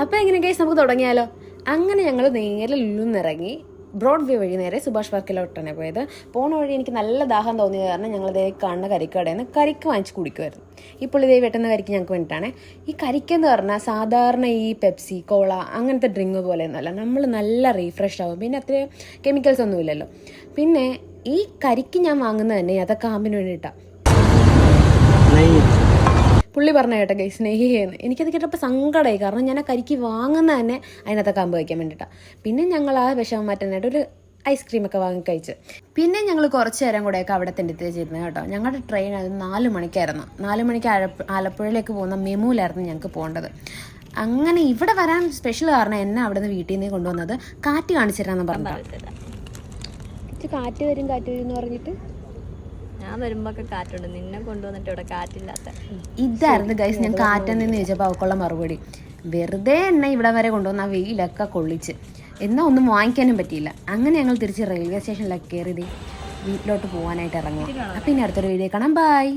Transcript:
അപ്പോൾ എങ്ങനെ ഗൈസ് നമുക്ക് തുടങ്ങിയാലോ? അങ്ങനെ ഞങ്ങൾ നേരെ ലുലുന്നിറങ്ങി ബ്രോഡ്വേ വഴി നേരെ സുഭാഷ് പാർക്കിലോട്ടാണ് പോയത്. പോണ വഴി എനിക്ക് നല്ല ദാഹം തോന്നിയത് കാരണം ഞങ്ങൾ ഇതേ കാണുന്ന കരിക്കടയിൽ നിന്ന് കരിക്ക് വാങ്ങിച്ച് കുടിക്കുമായിരുന്നു. ഇപ്പോൾ ഇതേ വെട്ടുന്ന കരിക്ക് ഞങ്ങൾക്ക് വേണ്ടിയിട്ടാണ്. ഈ കരിക്കെന്ന് പറഞ്ഞാൽ സാധാരണ ഈ പെപ്സി കോള അങ്ങനത്തെ ഡ്രിങ്ക് പോലെയൊന്നുമല്ല. നമ്മൾ നല്ല റീഫ്രഷ് ആവും, പിന്നെ അത്ര കെമിക്കൽസ് ഒന്നുമില്ലല്ലോ. പിന്നെ ഈ കരിക്ക് ഞാൻ വാങ്ങുന്നത് തന്നെ അതൊക്കെ കാമ്പിന് വേണ്ടിയിട്ടാണ്. പുള്ളി പറഞ്ഞ കേട്ടോ ഗൈസ് നെയ്യെന്ന്. എനിക്കത് കേട്ടപ്പോൾ സങ്കടമായി, കാരണം ഞാൻ ആ കരിക്ക് വാങ്ങുന്നത് തന്നെ അതിനകത്ത് കാമ്പ് വയ്ക്കാൻ വേണ്ടിയിട്ടാണ്. പിന്നെ ഞങ്ങൾ ആ വിഷമം മാറ്റാനായിട്ട് ഒരു ഐസ്ക്രീമൊക്കെ വാങ്ങി കഴിച്ച് പിന്നെ ഞങ്ങൾ കുറച്ച് നേരം കൂടെയൊക്കെ അവിടെ തെണ്ടിത്തിരിച്ചിരുന്നു കേട്ടോ. ഞങ്ങളുടെ ട്രെയിൻ അത് 4 മണിക്കായിരുന്നു. 4 മണിക്ക് ആലപ്പുഴയിലേക്ക് പോകുന്ന മെമുവിലായിരുന്നു ഞങ്ങൾക്ക് പോകേണ്ടത്. അങ്ങനെ ഇവിടെ വരാൻ സ്പെഷ്യൽ കാരണം എന്നെ അവിടെ നിന്ന് വീട്ടിൽ നിന്ന് കൊണ്ടുവന്നത് കാറ്റ് കാണിച്ചു തരാമെന്ന് പറഞ്ഞിട്ട്. കാറ്റ് വരും എന്ന് പറഞ്ഞിട്ട് ഞാൻ വരുമ്പോ കാറ്റുണ്ട്, നിന്നെ കൊണ്ടുവന്നിട്ട് ഇവിടെ കാറ്റില്ലാത്ത. ഇതായിരുന്നു ഗൈസ് ഞാൻ കാറ്റെന്ന് ചോദിച്ചപ്പോൾ അവക്കുള്ള മറുപടി. വെറുതെ എന്നെ ഇവിടെ വരെ കൊണ്ടുവന്ന് ആ വെയിലൊക്കെ കൊള്ളിച്ച് എന്നാൽ ഒന്നും വാങ്ങിക്കാനും പറ്റിയില്ല. അങ്ങനെ ഞങ്ങൾ തിരിച്ച് റെയിൽവേ സ്റ്റേഷനിലൊക്കെ കയറി വീട്ടിലോട്ട് പോകാനായിട്ട് ഇറങ്ങുക. അപ്പം ഇനി അടുത്തൊരു വീഡിയോ കാണാം. ബൈ.